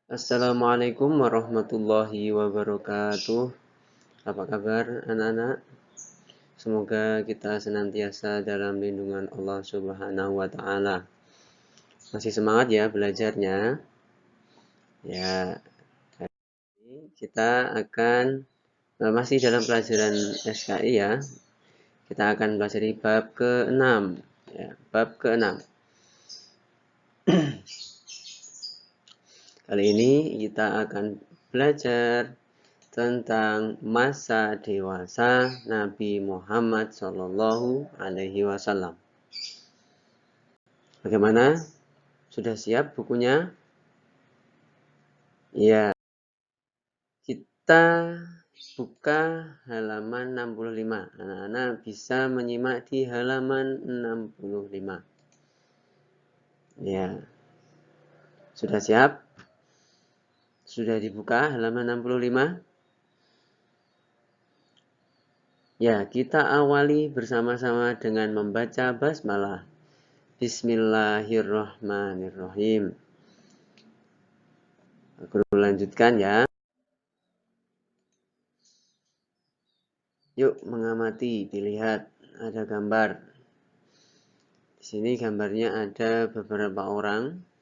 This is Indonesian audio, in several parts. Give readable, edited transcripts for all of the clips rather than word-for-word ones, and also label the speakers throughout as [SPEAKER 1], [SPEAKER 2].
[SPEAKER 1] Assalamualaikum warahmatullahi wabarakatuh. Apa kabar anak-anak? Semoga kita senantiasa dalam lindungan Allah Subhanahu wa taala. Masih semangat ya belajarnya? Ya, kita akan masih dalam pelajaran SKI ya. Kita akan belajar bab ke-6 ya, bab ke-6. Kali ini kita akan belajar tentang masa dewasa Nabi Muhammad Shallallahu Alaihi Wasallam. Bagaimana? Sudah siap bukunya? Ya, kita buka halaman 65. Anak-anak bisa menyimak di halaman 65. Ya, sudah siap? Sudah dibuka halaman 65? Ya, kita awali bersama-sama dengan membaca basmalah. Bismillahirrahmanirrahim. Guru lanjutkan ya. Yuk mengamati, dilihat ada gambar. Di sini gambarnya ada beberapa orang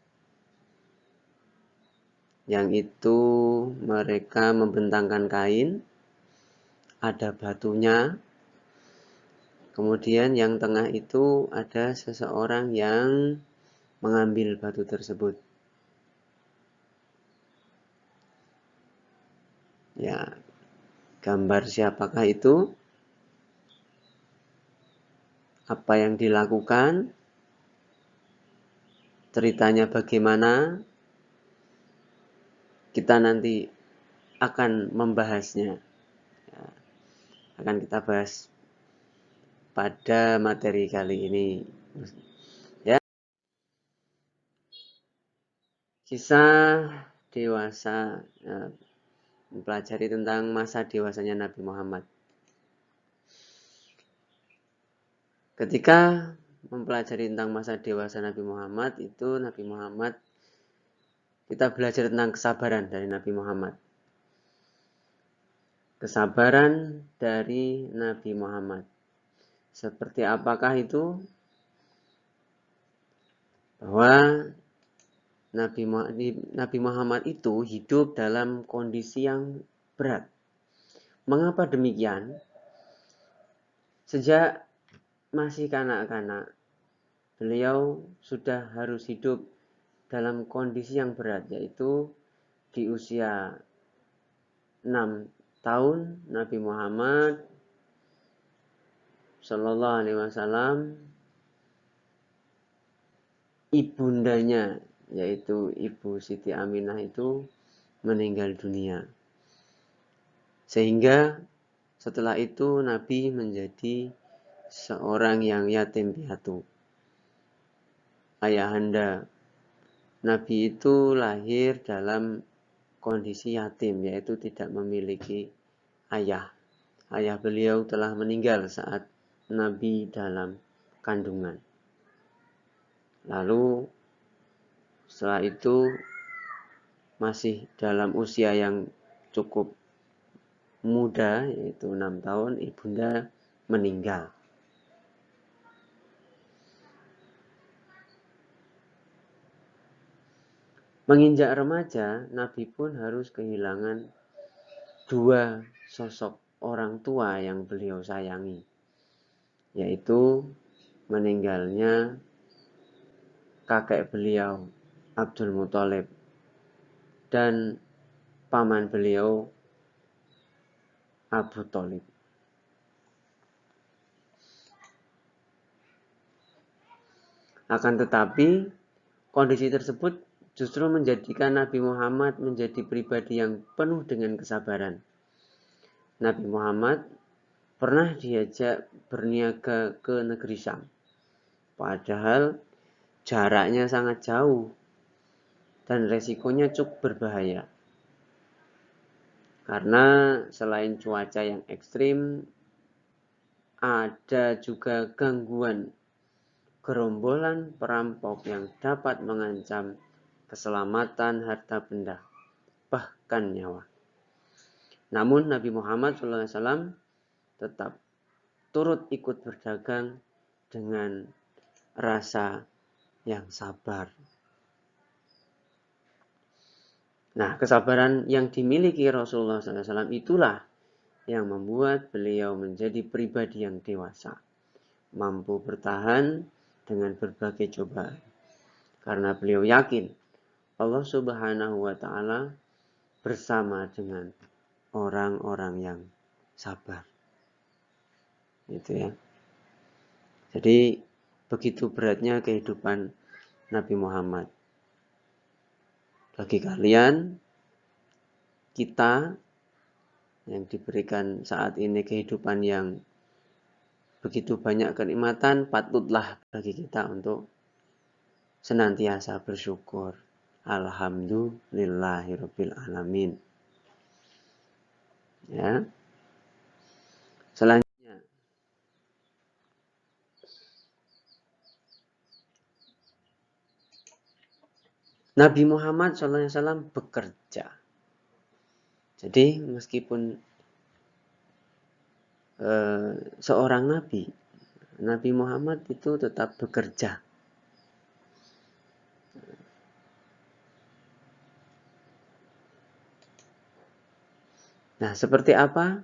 [SPEAKER 1] yang itu mereka membentangkan kain, ada batunya. Kemudian yang tengah itu ada seseorang yang mengambil batu tersebut. Ya, gambar siapakah itu? Apa yang dilakukan? Ceritanya bagaimana? Kita nanti akan membahasnya. Ya, akan kita bahas pada materi kali ini. Ya. Kisah dewasa, mempelajari tentang masa dewasanya Nabi Muhammad. Ketika mempelajari tentang masa dewasa Nabi Muhammad, itu Nabi Muhammad, kita belajar tentang kesabaran dari Nabi Muhammad. Kesabaran dari Nabi Muhammad. Seperti apakah itu? Bahwa Nabi Muhammad itu hidup dalam kondisi yang berat. Mengapa demikian? Sejak masih kanak-kanak, beliau sudah harus hidup dalam kondisi yang berat, yaitu di usia 6 tahun Nabi Muhammad Shallallahu Alaihi Wasallam, ibundanya yaitu Ibu Siti Aminah itu meninggal dunia. Sehingga setelah itu Nabi menjadi seorang yang yatim piatu. Ayahanda Nabi itu lahir dalam kondisi yatim, yaitu tidak memiliki ayah. Ayah beliau telah meninggal saat Nabi dalam kandungan. Lalu setelah itu masih dalam usia yang cukup muda, yaitu 6 tahun, ibunda meninggal. Menginjak remaja, Nabi pun harus kehilangan dua sosok orang tua yang beliau sayangi, yaitu meninggalnya kakek beliau Abdul Muthalib dan paman beliau Abu Thalib. Akan tetapi kondisi tersebut justru menjadikan Nabi Muhammad menjadi pribadi yang penuh dengan kesabaran. Nabi Muhammad pernah diajak berniaga ke negeri Syam, padahal jaraknya sangat jauh dan resikonya cukup berbahaya. Karena selain cuaca yang ekstrim, ada juga gangguan gerombolan perampok yang dapat mengancam keselamatan harta benda. bahkan nyawa. Namun Nabi Muhammad SAW tetap turut ikut berdagang dengan rasa yang sabar. Nah, kesabaran yang dimiliki Rasulullah SAW itulah yang membuat beliau menjadi pribadi yang dewasa, mampu bertahan dengan berbagai cobaan. Karena beliau yakin Allah Subhanahu wa Ta'ala bersama dengan orang-orang yang sabar. Gitu ya. Jadi begitu beratnya kehidupan Nabi Muhammad. Bagi kalian, kita yang diberikan saat ini kehidupan yang begitu banyak kenikmatan, patutlah bagi kita untuk senantiasa bersyukur. Alhamdulillahirabbil alamin. Ya. Selanjutnya, Nabi Muhammad SAW bekerja. Jadi meskipun seorang nabi, Nabi Muhammad itu tetap bekerja. Nah, seperti apa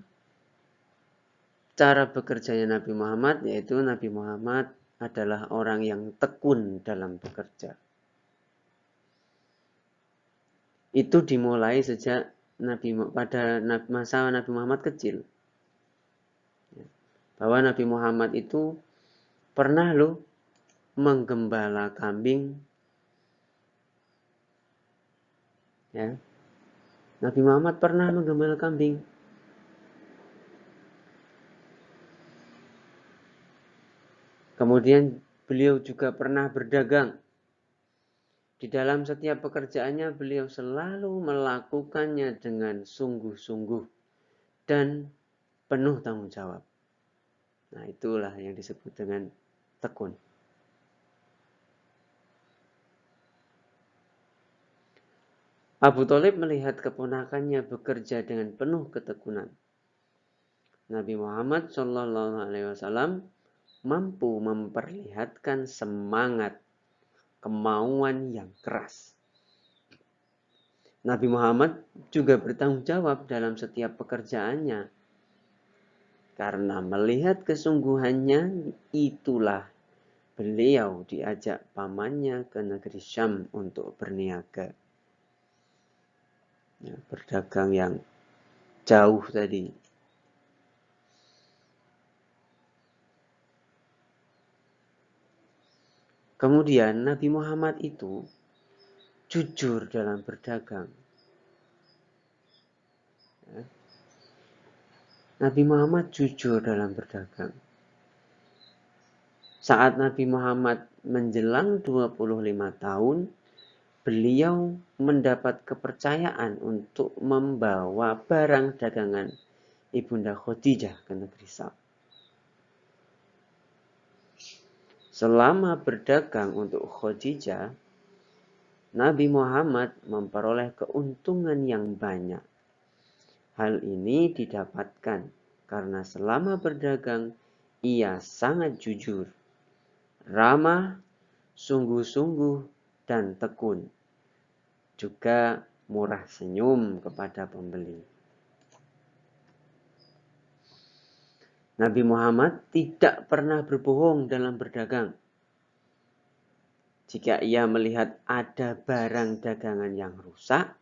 [SPEAKER 1] cara bekerjanya Nabi Muhammad? Yaitu Nabi Muhammad adalah orang yang tekun dalam bekerja. Itu dimulai sejak pada masa Nabi Muhammad kecil. Bahwa Nabi Muhammad itu pernah menggembala kambing. Ya. Nabi Muhammad pernah menggembala kambing. Kemudian beliau juga pernah berdagang. Di dalam setiap pekerjaannya beliau selalu melakukannya dengan sungguh-sungguh dan penuh tanggung jawab. Nah, itulah yang disebut dengan tekun. Abu Thalib melihat keponakannya bekerja dengan penuh ketekunan. Nabi Muhammad SAW mampu memperlihatkan semangat, kemauan yang keras. Nabi Muhammad juga bertanggung jawab dalam setiap pekerjaannya. Karena melihat kesungguhannya, itulah beliau diajak pamannya ke negeri Syam untuk berniaga. Ya, berdagang yang jauh tadi. Kemudian Nabi Muhammad itu jujur dalam berdagang. Ya. Nabi Muhammad jujur dalam berdagang. Saat Nabi Muhammad menjelang 25 tahun, beliau mendapat kepercayaan untuk membawa barang dagangan Ibunda Khadijah ke negeri Syam. Selama berdagang untuk Khadijah, Nabi Muhammad memperoleh keuntungan yang banyak. Hal ini didapatkan karena selama berdagang, ia sangat jujur, ramah, sungguh-sungguh, dan tekun. Juga murah senyum kepada pembeli. Nabi Muhammad tidak pernah berbohong dalam berdagang. Jika ia melihat ada barang dagangan yang rusak,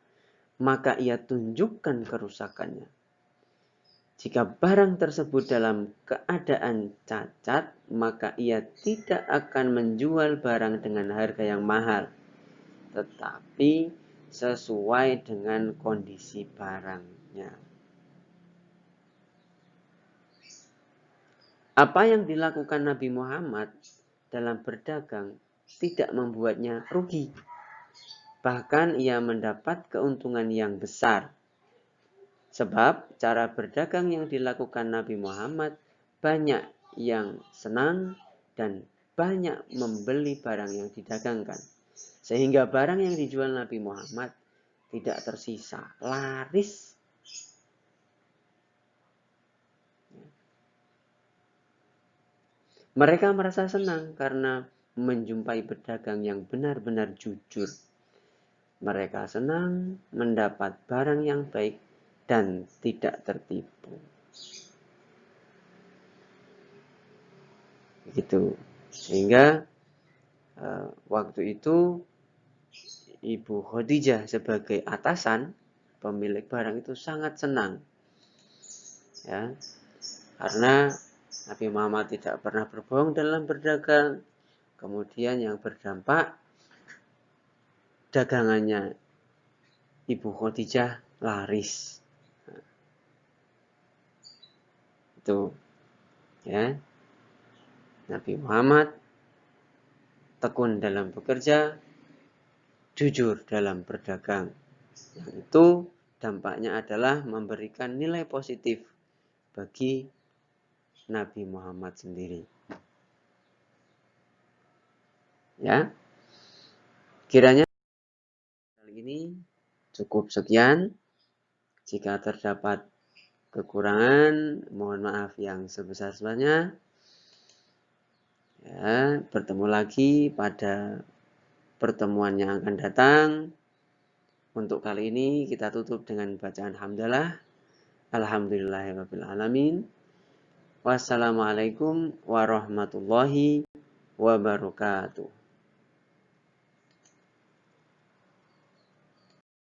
[SPEAKER 1] maka ia tunjukkan kerusakannya. Jika barang tersebut dalam keadaan cacat, maka ia tidak akan menjual barang dengan harga yang mahal, tetapi sesuai dengan kondisi barangnya. Apa yang dilakukan Nabi Muhammad dalam berdagang tidak membuatnya rugi. Bahkan ia mendapat keuntungan yang besar. Sebab cara berdagang yang dilakukan Nabi Muhammad banyak yang senang dan banyak membeli barang yang didagangkan. Sehingga barang yang dijual Nabi Muhammad tidak tersisa, laris. Mereka merasa senang karena menjumpai pedagang yang benar-benar jujur. Mereka senang mendapat barang yang baik dan tidak tertipu. Begitu. Sehingga waktu itu Ibu Khadijah sebagai atasan pemilik barang itu sangat senang. Ya. Karena Nabi Muhammad tidak pernah berbohong dalam berdagang. Kemudian yang berdampak dagangannya Ibu Khadijah laris. Itu ya. Nabi Muhammad tekun dalam bekerja, jujur dalam berdagang. Yang itu dampaknya adalah memberikan nilai positif bagi Nabi Muhammad sendiri. Ya. Kiranya kali ini cukup sekian. Jika terdapat kekurangan, mohon maaf yang sebesar-besarnya. Ya, bertemu lagi pada pertemuan yang akan datang. Untuk kali ini kita tutup dengan bacaan hamdalah. Alhamdulillahirabbil alamin. Wassalamualaikum warahmatullahi wabarakatuh.